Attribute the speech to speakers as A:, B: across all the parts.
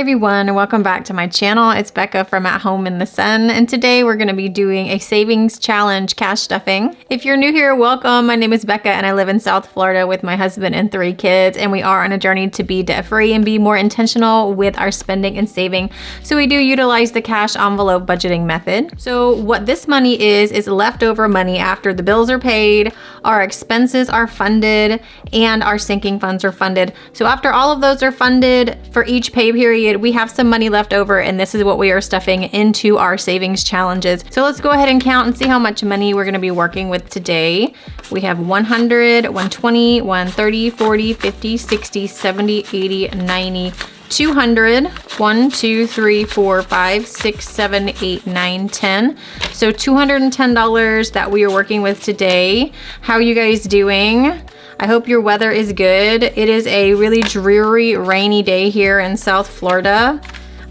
A: everyone, and welcome back to my channel. It's Becca from At Home in the Sun, and today we're going to be doing a savings challenge cash stuffing. If you're new here, welcome. My name is Becca and I live in South Florida with my husband and 3 kids, and we are on a journey to be debt-free and be more intentional with our spending and saving. So we do utilize the cash envelope budgeting method. So what this money is leftover money after the bills are paid, our expenses are funded, and our sinking funds are funded. So after all of those are funded for each pay period, we have some money left over, and this is what we are stuffing into our savings challenges. So let's go ahead and count and see how much money we're going to be working with today. We have 100, 120, 130, 40, 50, 60, 70, 80, 90, 200, 1, 2, 3, 4, 5, 6, 7, 8, 9, 10. So $210 that we are working with today. How are you guys doing? I hope your weather is good. It is a really dreary, rainy day here in South Florida.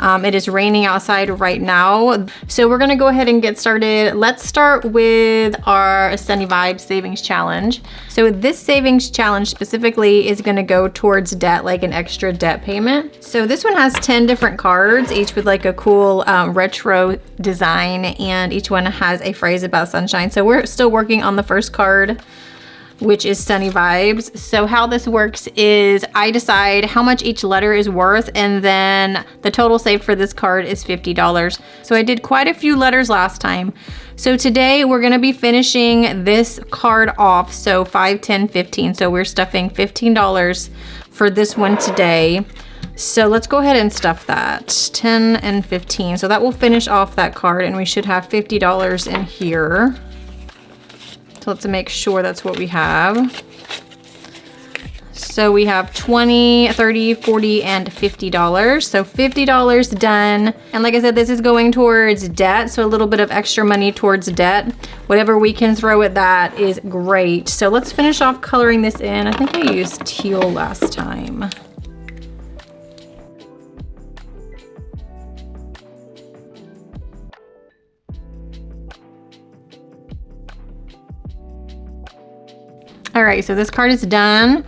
A: It is raining outside right now. So we're gonna go ahead and get started. Let's start with our Sunny Vibes Savings Challenge. So this savings challenge specifically is gonna go towards debt, like an extra debt payment. So this one has 10 different cards, each with like a cool retro design, and each one has a phrase about sunshine. So we're still working on the first card, which is Sunny Vibes. So how this works is I decide how much each letter is worth, and then the total saved for this card is $50. So I did quite a few letters last time. So today we're gonna be finishing this card off. So 5, 10, 15. So we're stuffing $15 for this one today. So let's go ahead and stuff that, 10 and 15. So that will finish off that card, and we should have $50 in here. So let's make sure that's what we have. So we have 20, 30, 40, and $50. So $50 done. And like I said, this is going towards debt. So a little bit of extra money towards debt. Whatever we can throw at that is great. So let's finish off coloring this in. I think I used teal last time. All right, so this card is done.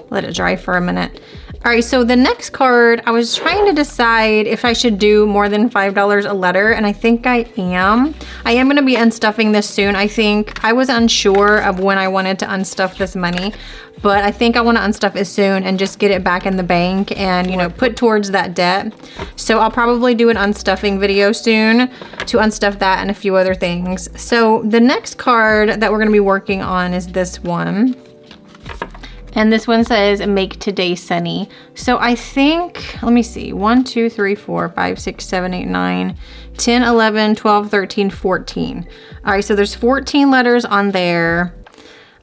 A: Let it dry for a minute. All right, so the next card, I was trying to decide if I should do more than $5 a letter, and I think I am. I am gonna be unstuffing this soon. I think I was unsure of when I wanted to unstuff this money, but I think I wanna unstuff it soon and just get it back in the bank and, you know, put towards that debt. So I'll probably do an unstuffing video soon to unstuff that and a few other things. So the next card that we're gonna be working on is this one. And this one says, make today sunny. So I think, let me see, 1, 2, 3, 4, 5, 6, 7, 8, 9, 10, 11, 12, 13, 14. All right, so there's 14 letters on there.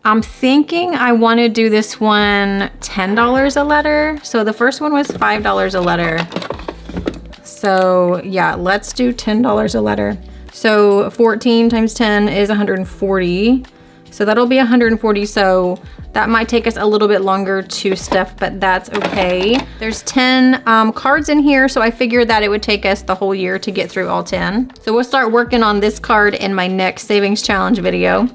A: I'm thinking I want to do this one $10 a letter. So the first one was $5 a letter. So yeah, let's do $10 a letter. So 14 times 10 is 140. So that'll be 140. So that might take us a little bit longer to stuff, but that's okay. There's 10 cards in here, so I figured that it would take us the whole year to get through all 10. So we'll start working on this card in my next savings challenge video.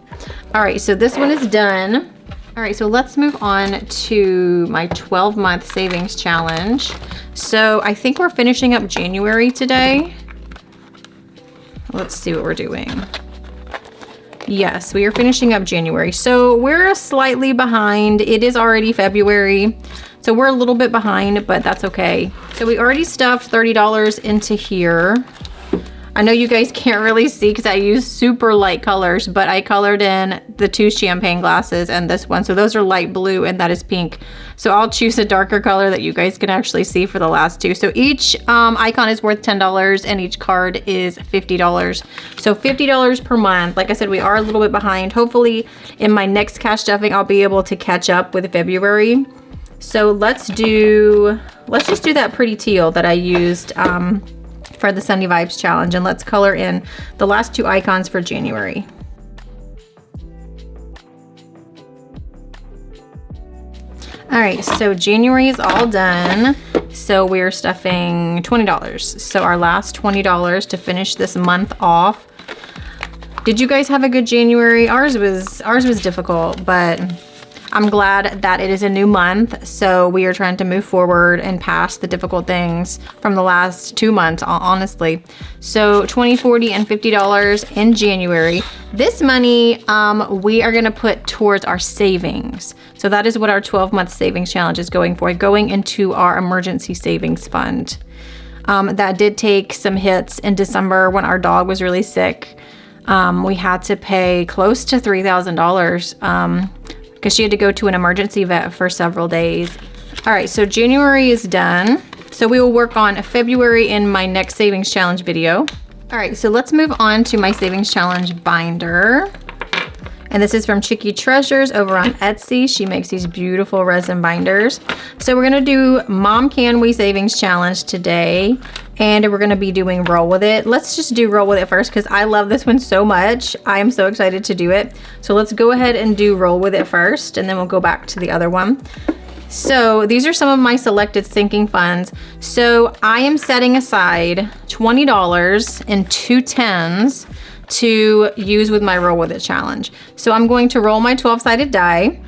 A: All right, so this one is done. All right, so let's move on to my 12-month savings challenge. So I think we're finishing up January today. Let's see what we're doing. Yes, we are finishing up January. So we're slightly behind. It is already February. So we're a little bit behind, but that's okay. So we already stuffed $30 into here. I know you guys can't really see because I use super light colors, but I colored in the 2 champagne glasses and this one. So those are light blue and that is pink. So I'll choose a darker color that you guys can actually see for the last 2. So each icon is worth $10 and each card is $50. So $50 per month. Like I said, we are a little bit behind. Hopefully in my next cash stuffing, I'll be able to catch up with February. So let's just do that pretty teal that I used for the Sunny Vibes challenge, and let's color in the last 2 icons for January. All right, so January is all done. So we're stuffing $20. So our last $20 to finish this month off. Did you guys have a good January? Ours was difficult, but I'm glad that it is a new month, so we are trying to move forward and past the difficult things from the last 2 months, honestly. So $20, $40, and $50 in January. This money we are gonna put towards our savings. So that is what our 12-month savings challenge is going for, going into our emergency savings fund. That did take some hits in December when our dog was really sick. We had to pay close to $3,000 because she had to go to an emergency vet for several days. All right, so January is done. So we will work on February in my next savings challenge video. All right, so let's move on to my savings challenge binder. And this is from Chicky Treasures over on Etsy. She makes these beautiful resin binders. So we're gonna do Mom Can We Savings Challenge today. And we're gonna be doing Roll With It. Let's just do Roll With It first because I love this one so much. I am so excited to do it. So let's go ahead and do Roll With It first, and then we'll go back to the other one. So these are some of my selected sinking funds. So I am setting aside $20 and 2 tens to use with my Roll With It challenge. So I'm going to roll my 12-sided die,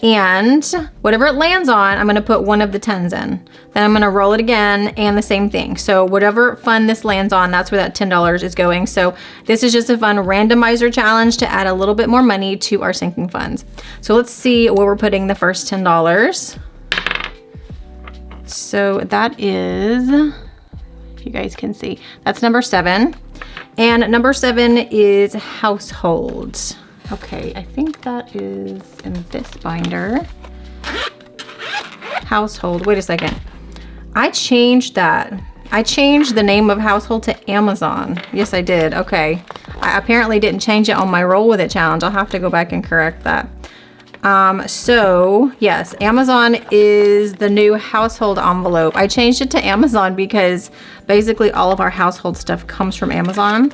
A: and whatever it lands on, I'm gonna put one of the 10s in. Then I'm gonna roll it again, and the same thing. So whatever fund this lands on, that's where that $10 is going. So this is just a fun randomizer challenge to add a little bit more money to our sinking funds. So let's see where we're putting the first $10. So that is, if you guys can see, that's number 7. And number 7 is households. Okay, I think that is in this binder. Household, wait a second. I changed that. I changed the name of household to Amazon. Yes, I did, okay. I apparently didn't change it on my Roll With It challenge. I'll have to go back and correct that. So yes, Amazon is the new household envelope. I changed it to Amazon because basically all of our household stuff comes from Amazon.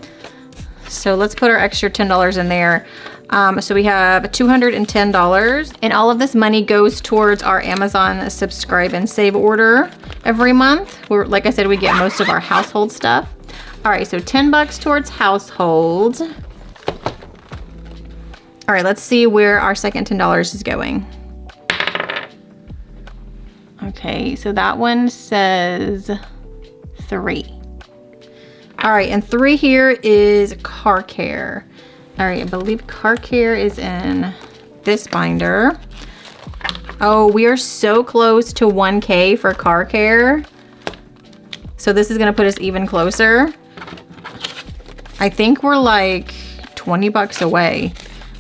A: So let's put our extra $10 in there. So we have $210, and all of this money goes towards our Amazon subscribe and save order every month. Like I said, we get most of our household stuff. All right, so $10 towards household. All right, let's see where our second $10 is going. Okay, so that one says 3. All right, and 3 here is car care. All right, I believe car care is in this binder. Oh, we are so close to 1K for car care. So this is gonna put us even closer. I think we're like $20 away.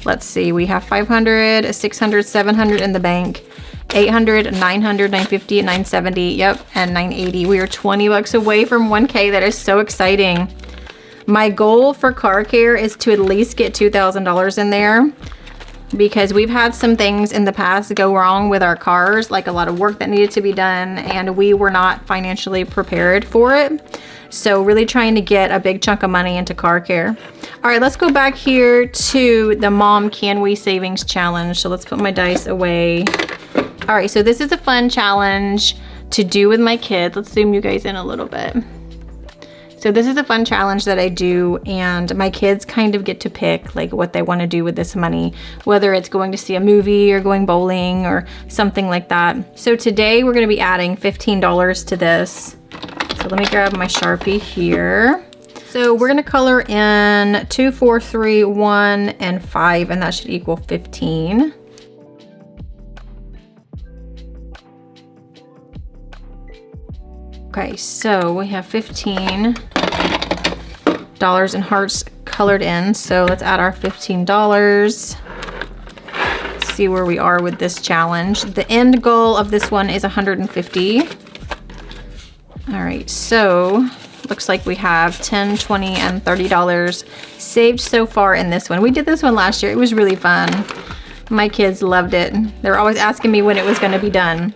A: Let's see, we have 500, 600, 700 in the bank, 800, 900, 950, 970, yep, and 980. We are $20 away from 1K. That is so exciting. My goal for car care is to at least get $2,000 in there because we've had some things in the past go wrong with our cars, like a lot of work that needed to be done, and we were not financially prepared for it. So really trying to get a big chunk of money into car care. All right, let's go back here to the Mom Can We Savings Challenge. So let's put my dice away. All right, so this is a fun challenge to do with my kids. Let's zoom you guys in a little bit. So this is a fun challenge that I do, and my kids kind of get to pick like what they want to do with this money, whether it's going to see a movie or going bowling or something like that. So today we're going to be adding $15 to this. So let me grab my Sharpie here. So we're going to color in 2, 4, 3, 1, and 5, and that should equal 15. Okay, so we have $15 in hearts colored in. So let's add our $15. See where we are with this challenge. The end goal of this one is 150. All right, so looks like we have $10, $20, and $30 saved so far in this one. We did this one last year. It was really fun. My kids loved it. They were always asking me when it was going to be done.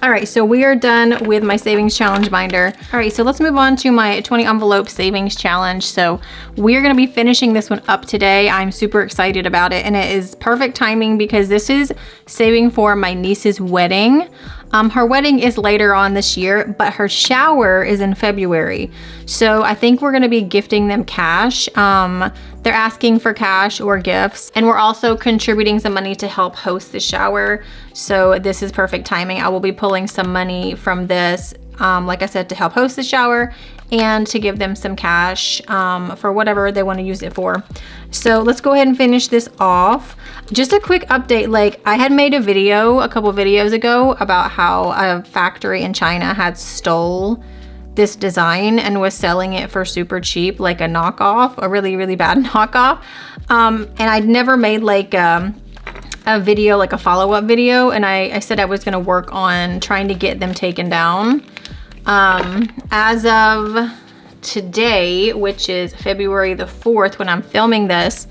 A: All right, so we are done with my savings challenge binder. All right, so let's move on to my 20 envelope savings challenge. So we're gonna be finishing this one up today. I'm super excited about it, and it is perfect timing because this is saving for my niece's wedding. Her wedding is later on this year, but her shower is in February. So I think we're gonna be gifting them cash. They're asking for cash or gifts, and we're also contributing some money to help host the shower. So this is perfect timing. I will be pulling some money from this, like I said, to help host the shower and to give them some cash for whatever they want to use it for. So let's go ahead and finish this off. Just a quick update, like I had made a video a couple videos ago about how a factory in China had stole this design and was selling it for super cheap, like a knockoff, a really, really bad knockoff. And I'd never made like a video, like a follow-up video, and I said I was gonna work on trying to get them taken down. As of today, which is February the 4th when I'm filming this,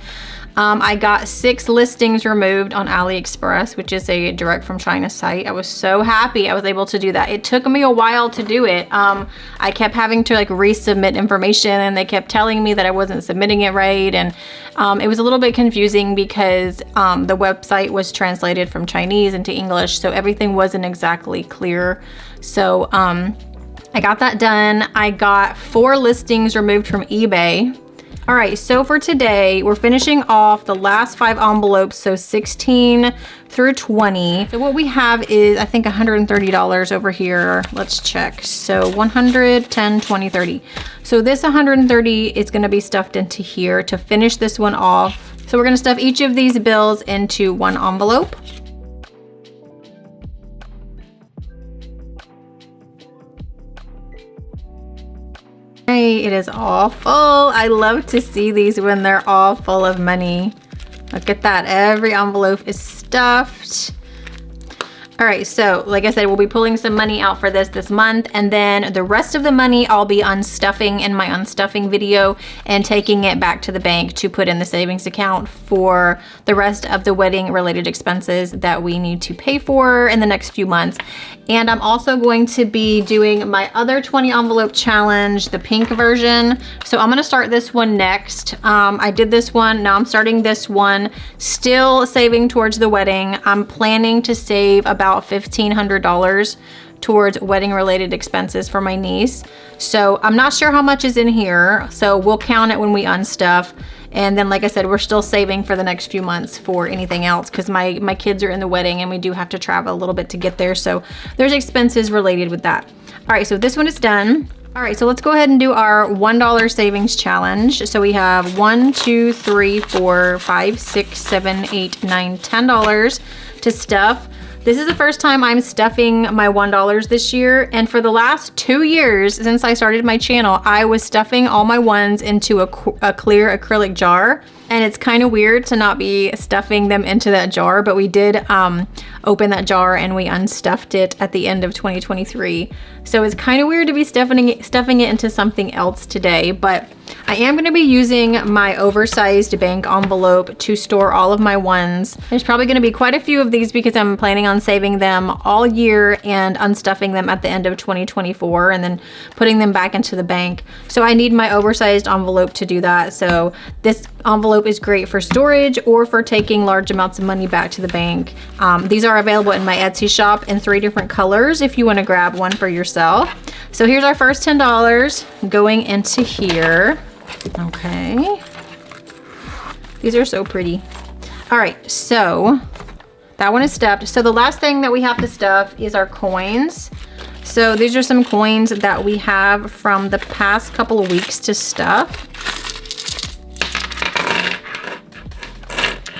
A: I got 6 listings removed on AliExpress, which is a direct from China site. I was so happy I was able to do that. It took me a while to do it. I kept having to like resubmit information, and they kept telling me that I wasn't submitting it right. And it was a little bit confusing because the website was translated from Chinese into English, so everything wasn't exactly clear. So I got that done. I got 4 listings removed from eBay. All right, so for today, we're finishing off the last 5 envelopes, so 16 through 20. So what we have is, I think, $130 over here. Let's check. So 100, 10, 20, 30. So this 130 is gonna be stuffed into here to finish this one off. So we're gonna stuff each of these bills into one envelope. Hey, it is all full. I love to see these when they're all full of money. Look at that, every envelope is stuffed. All right, so like I said, we'll be pulling some money out for this month, and then the rest of the money I'll be unstuffing in my unstuffing video and taking it back to the bank to put in the savings account for the rest of the wedding related expenses that we need to pay for in the next few months. And I'm also going to be doing my other 20 envelope challenge, the pink version. So I'm gonna start this one next. I did this one, now I'm starting this one, still saving towards the wedding. I'm planning to save about $1,500 towards wedding related expenses for my niece. So I'm not sure how much is in here, so we'll count it when we unstuff. And then, like I said, we're still saving for the next few months for anything else because my kids are in the wedding and we do have to travel a little bit to get there. So there's expenses related with that. All right, so this one is done. All right, so let's go ahead and do our $1 savings challenge. So we have 1, 2, 3, 4, 5, 6, 7, 8, 9, $10 to stuff. This is the first time I'm stuffing my $1 this year, and for the last 2 years since I started my channel, I was stuffing all my ones into a clear acrylic jar. And it's kind of weird to not be stuffing them into that jar, but we did open that jar and we unstuffed it at the end of 2023. So it's kind of weird to be stuffing it into something else today, but I am going to be using my oversized bank envelope to store all of my ones. There's probably going to be quite a few of these because I'm planning on saving them all year and unstuffing them at the end of 2024 and then putting them back into the bank. So I need my oversized envelope to do that. So this envelope is great for storage or for taking large amounts of money back to the bank. These are available in my Etsy shop in 3 different colors if you want to grab one for yourself. So here's our first $10 going into here. Okay. These are so pretty. All right, so that one is stuffed. So the last thing that we have to stuff is our coins. So these are some coins that we have from the past couple of weeks to stuff.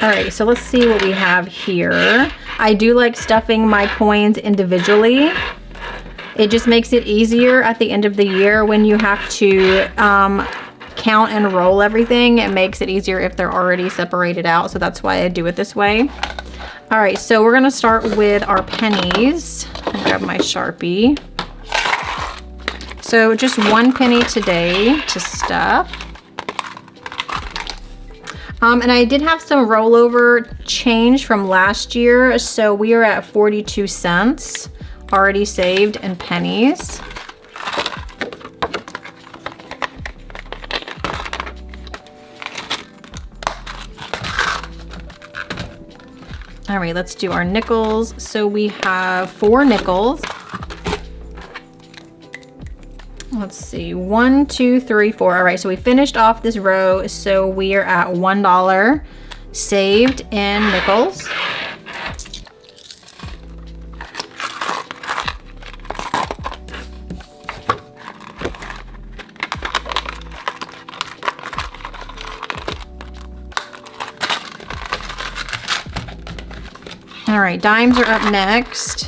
A: All right, so let's see what we have here. I do like stuffing my coins individually. It just makes it easier at the end of the year when you have to count and roll everything. It makes it easier if they're already separated out, so that's why I do it this way. All right, so we're gonna start with our pennies. I'll grab my Sharpie. So just 1 penny today to stuff. And I did have some rollover change from last year, so we are at 42 cents already saved in pennies. All All right, let's do our nickels. So we have 4 nickels. Let's see, 1, 2, 3, 4. All right, so we finished off this row. So we are at $1 saved in nickels. All right, dimes are up next.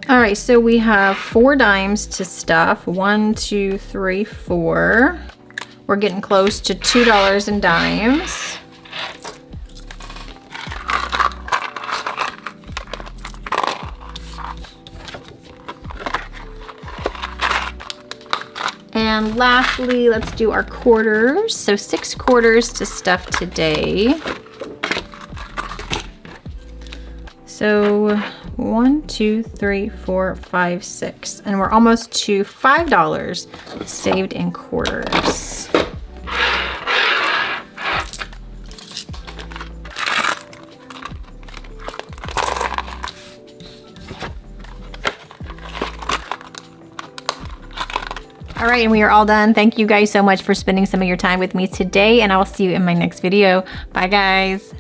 A: All right, so we have 4 dimes to stuff. 1, 2, 3, 4. We're getting close to $2 in dimes. And lastly, let's do our quarters. So 6 quarters to stuff today. So 1, 2, 3, 4, 5, 6. And we're almost to $5 saved in quarters. All right, and we are all done. Thank you guys so much for spending some of your time with me today, and I will see you in my next video. Bye, guys.